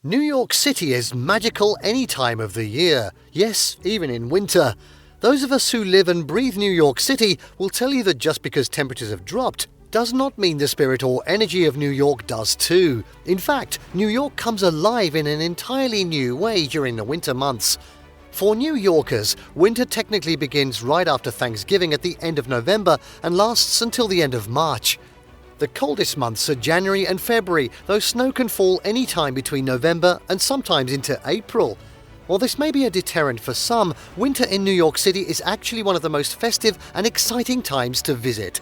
New York City is magical any time of the year. Yes, even in winter. Those of us who live and breathe New York City will tell you that just because temperatures have dropped does not mean the spirit or energy of New York does too. In fact, New York comes alive in an entirely new way during the winter months. For New Yorkers, winter technically begins right after Thanksgiving at the end of November and lasts until the end of March. The coldest months are January and February, though snow can fall any time between November and sometimes into April. While this may be a deterrent for some, winter in New York City is actually one of the most festive and exciting times to visit.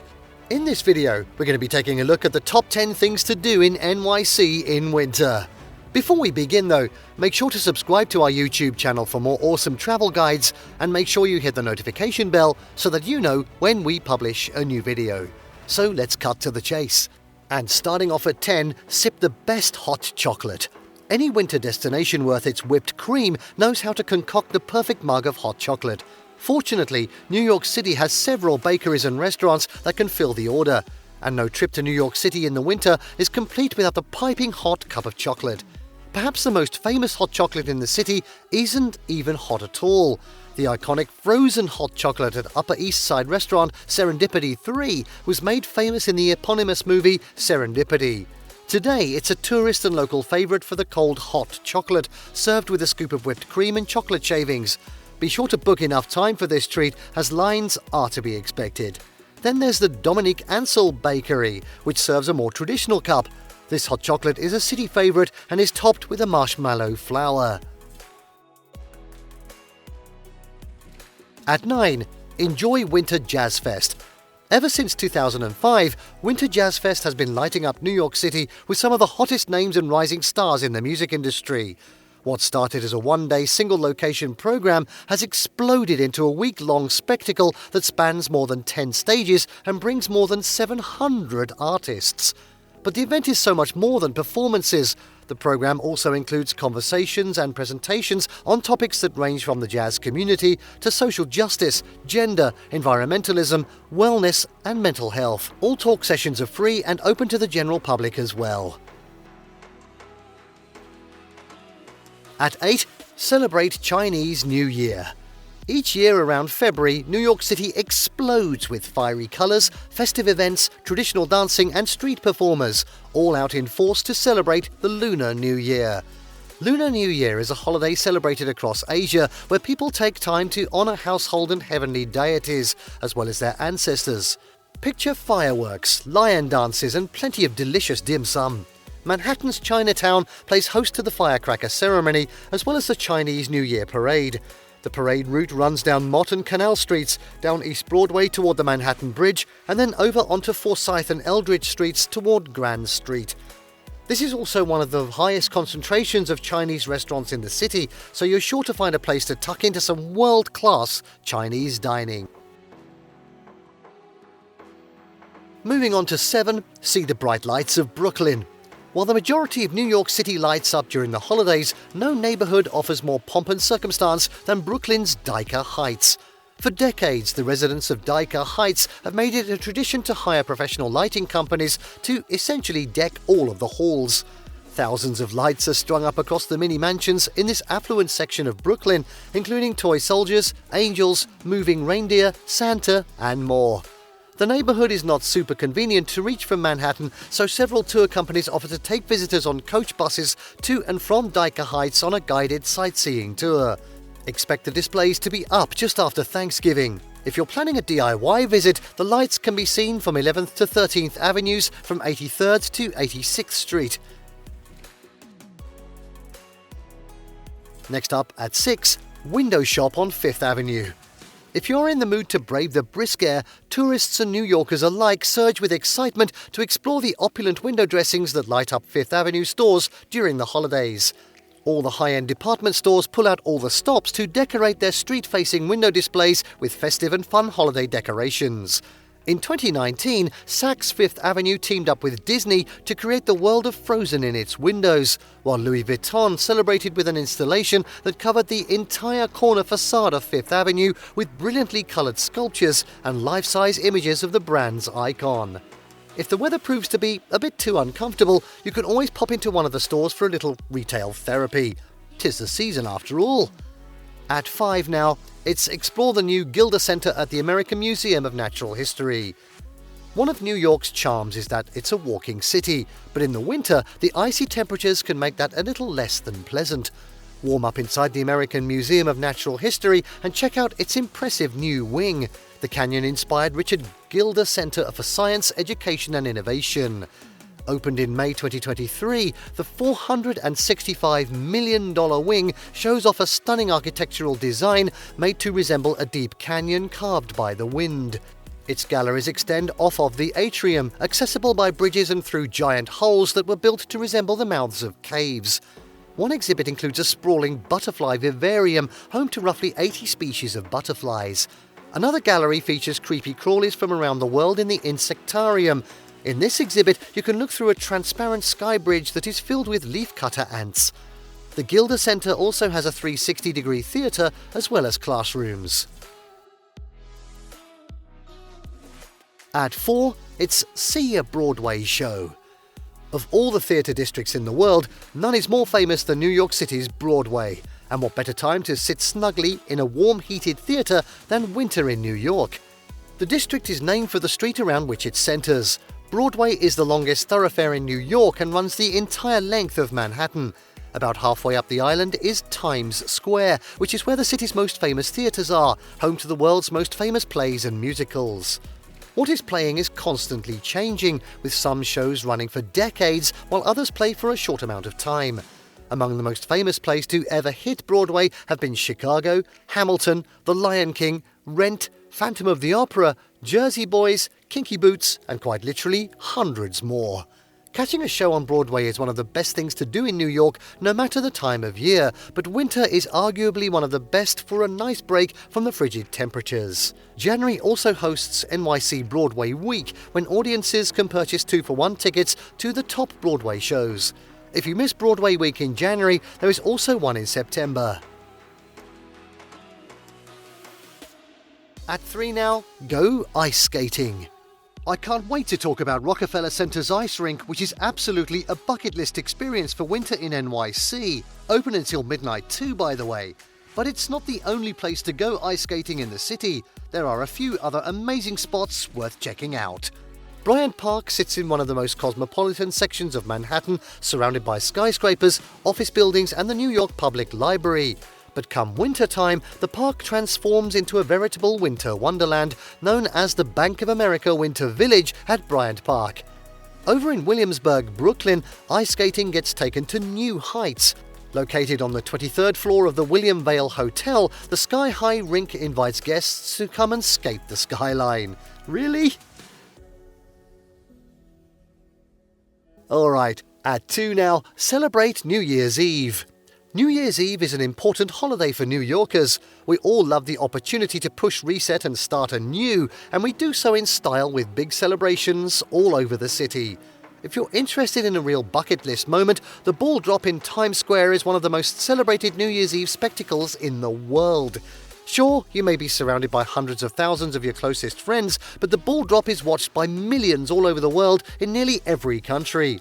In this video, we're going to be taking a look at the top 10 things to do in NYC in winter. Before we begin though, make sure to subscribe to our YouTube channel for more awesome travel guides and make sure you hit the notification bell so that you know when we publish a new video. So let's cut to the chase. And starting off at 10, sip the best hot chocolate. Any winter destination worth its whipped cream knows how to concoct the perfect mug of hot chocolate. Fortunately, New York City has several bakeries and restaurants that can fill the order. And no trip to New York City in the winter is complete without the piping hot cup of chocolate. Perhaps the most famous hot chocolate in the city isn't even hot at all. The iconic frozen hot chocolate at Upper East Side restaurant Serendipity 3 was made famous in the eponymous movie Serendipity. Today, it's a tourist and local favourite for the cold hot chocolate, served with a scoop of whipped cream and chocolate shavings. Be sure to book enough time for this treat, as lines are to be expected. Then there's the Dominique Ansel Bakery, which serves a more traditional cup. This hot chocolate is a city favourite and is topped with a marshmallow flour. At 9, enjoy Winter Jazzfest. Ever since 2005, Winter Jazzfest has been lighting up New York City with some of the hottest names and rising stars in the music industry. What started as a one-day single-location program has exploded into a week-long spectacle that spans more than 10 stages and brings more than 700 artists. But the event is so much more than performances. The program also includes conversations and presentations on topics that range from the jazz community to social justice, gender, environmentalism, wellness, and mental health. All talk sessions are free and open to the general public as well. At 8, celebrate Chinese New Year. Each year around February, New York City explodes with fiery colours, festive events, traditional dancing and street performers, all out in force to celebrate the Lunar New Year. Lunar New Year is a holiday celebrated across Asia where people take time to honour household and heavenly deities, as well as their ancestors. Picture fireworks, lion dances and plenty of delicious dim sum. Manhattan's Chinatown plays host to the firecracker ceremony, as well as the Chinese New Year parade. The parade route runs down Mott and Canal Streets, down East Broadway toward the Manhattan Bridge, and then over onto Forsyth and Eldridge Streets toward Grand Street. This is also one of the highest concentrations of Chinese restaurants in the city, so you're sure to find a place to tuck into some world-class Chinese dining. Moving on to 7, see the bright lights of Brooklyn. While the majority of New York City lights up during the holidays, no neighborhood offers more pomp and circumstance than Brooklyn's Dyker Heights. For decades, the residents of Dyker Heights have made it a tradition to hire professional lighting companies to essentially deck all of the halls. Thousands of lights are strung up across the mini mansions in this affluent section of Brooklyn, including toy soldiers, angels, moving reindeer, Santa, and more. The neighborhood is not super convenient to reach from Manhattan, so several tour companies offer to take visitors on coach buses to and from Dyker Heights on a guided sightseeing tour. Expect the displays to be up just after Thanksgiving. If you're planning a DIY visit, the lights can be seen from 11th to 13th Avenues from 83rd to 86th Street. Next up at 6, window shop on 5th Avenue. If you're in the mood to brave the brisk air, tourists and New Yorkers alike surge with excitement to explore the opulent window dressings that light up 5th Avenue stores during the holidays. All the high-end department stores pull out all the stops to decorate their street-facing window displays with festive and fun holiday decorations. In 2019, Saks Fifth Avenue teamed up with Disney to create the world of Frozen in its windows, while Louis Vuitton celebrated with an installation that covered the entire corner facade of Fifth Avenue with brilliantly coloured sculptures and life-size images of the brand's icon. If the weather proves to be a bit too uncomfortable, you can always pop into one of the stores for a little retail therapy. 'Tis the season after all. At 5 now, it's explore the new Gilder Center at the American Museum of Natural History. One of New York's charms is that it's a walking city, but in the winter, the icy temperatures can make that a little less than pleasant. Warm up inside the American Museum of Natural History and check out its impressive new wing, the canyon-inspired Richard Gilder Center for Science, Education and Innovation. Opened in May 2023, the $465 million wing shows off a stunning architectural design made to resemble a deep canyon carved by the wind. Its galleries extend off of the atrium, accessible by bridges and through giant holes that were built to resemble the mouths of caves. One exhibit includes a sprawling butterfly vivarium, home to roughly 80 species of butterflies. Another gallery features creepy crawlies from around the world in the insectarium. In this exhibit, you can look through a transparent sky bridge that is filled with leafcutter ants. The Gilder Center also has a 360-degree theatre as well as classrooms. At 4, it's See a Broadway Show. Of all the theatre districts in the world, none is more famous than New York City's Broadway. And what better time to sit snugly in a warm heated theatre than winter in New York? The district is named for the street around which it centres. Broadway is the longest thoroughfare in New York and runs the entire length of Manhattan. About halfway up the island is Times Square, which is where the city's most famous theatres are, home to the world's most famous plays and musicals. What is playing is constantly changing, with some shows running for decades while others play for a short amount of time. Among the most famous plays to ever hit Broadway have been Chicago, Hamilton, The Lion King, Rent, Phantom of the Opera, Jersey Boys, Kinky Boots, and quite literally hundreds more. Catching a show on Broadway is one of the best things to do in New York, no matter the time of year, but winter is arguably one of the best for a nice break from the frigid temperatures. January also hosts NYC Broadway Week, when audiences can purchase 2-for-1 tickets to the top Broadway shows. If you miss Broadway Week in January, there is also one in September. At 3 now, go ice skating. I can't wait to talk about Rockefeller Center's ice rink, which is absolutely a bucket list experience for winter in NYC. Open until midnight too, by the way. But it's not the only place to go ice skating in the city. There are a few other amazing spots worth checking out. Bryant Park sits in one of the most cosmopolitan sections of Manhattan, surrounded by skyscrapers, office buildings and the New York Public Library. But come winter time, the park transforms into a veritable winter wonderland known as the Bank of America Winter Village at Bryant Park. Over in Williamsburg, Brooklyn, ice skating gets taken to new heights. Located on the 23rd floor of the William Vale Hotel, the Sky High rink invites guests to come and skate the skyline. Really? Alright, at 2 now, celebrate New Year's Eve. New Year's Eve is an important holiday for New Yorkers. We all love the opportunity to push reset and start anew, and we do so in style with big celebrations all over the city. If you're interested in a real bucket list moment, the ball drop in Times Square is one of the most celebrated New Year's Eve spectacles in the world. Sure, you may be surrounded by hundreds of thousands of your closest friends, but the ball drop is watched by millions all over the world in nearly every country.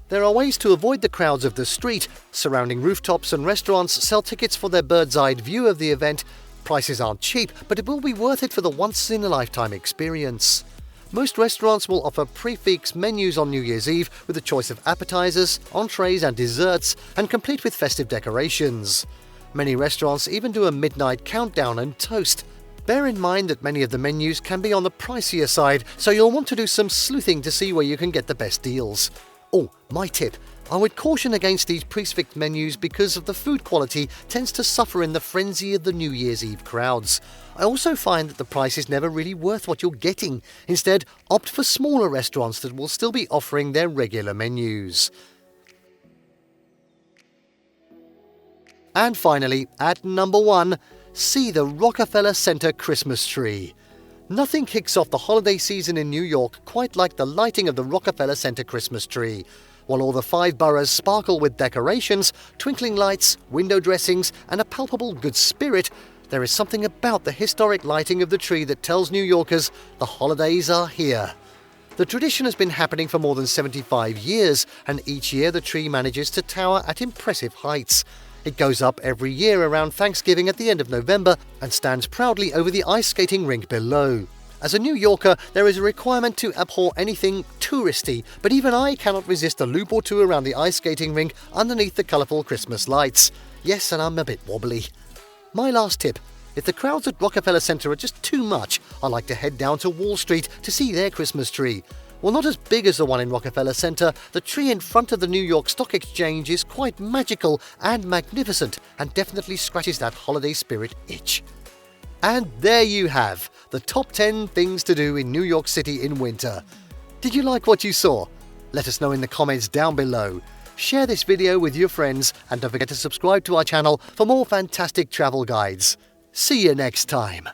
There are ways to avoid the crowds of the street. Surrounding rooftops and restaurants sell tickets for their bird's-eye view of the event. Prices aren't cheap, but it will be worth it for the once-in-a-lifetime experience. Most restaurants will offer prix-fixe menus on New Year's Eve with a choice of appetizers, entrees and desserts, and complete with festive decorations. Many restaurants even do a midnight countdown and toast. Bear in mind that many of the menus can be on the pricier side, so you'll want to do some sleuthing to see where you can get the best deals. Oh, my tip. I would caution against these prix-fixe menus because of the food quality tends to suffer in the frenzy of the New Year's Eve crowds. I also find that the price is never really worth what you're getting. Instead, opt for smaller restaurants that will still be offering their regular menus. And finally, at number 1, see the Rockefeller Center Christmas tree. Nothing kicks off the holiday season in New York quite like the lighting of the Rockefeller Center Christmas tree. While all the 5 boroughs sparkle with decorations, twinkling lights, window dressings, and a palpable good spirit, there is something about the historic lighting of the tree that tells New Yorkers the holidays are here. The tradition has been happening for more than 75 years, and each year the tree manages to tower at impressive heights. It goes up every year around Thanksgiving at the end of November and stands proudly over the ice skating rink below. As a New Yorker, there is a requirement to abhor anything touristy, but even I cannot resist a loop or two around the ice skating rink underneath the colourful Christmas lights. Yes, and I'm a bit wobbly. My last tip: if the crowds at Rockefeller Center are just too much, I like to head down to Wall Street to see their Christmas tree. While not as big as the one in Rockefeller Center, the tree in front of the New York Stock Exchange is quite magical and magnificent, and definitely scratches that holiday spirit itch. And there you have the top 10 things to do in New York City in winter. Did you like what you saw? Let us know in the comments down below. Share this video with your friends, and don't forget to subscribe to our channel for more fantastic travel guides. See you next time.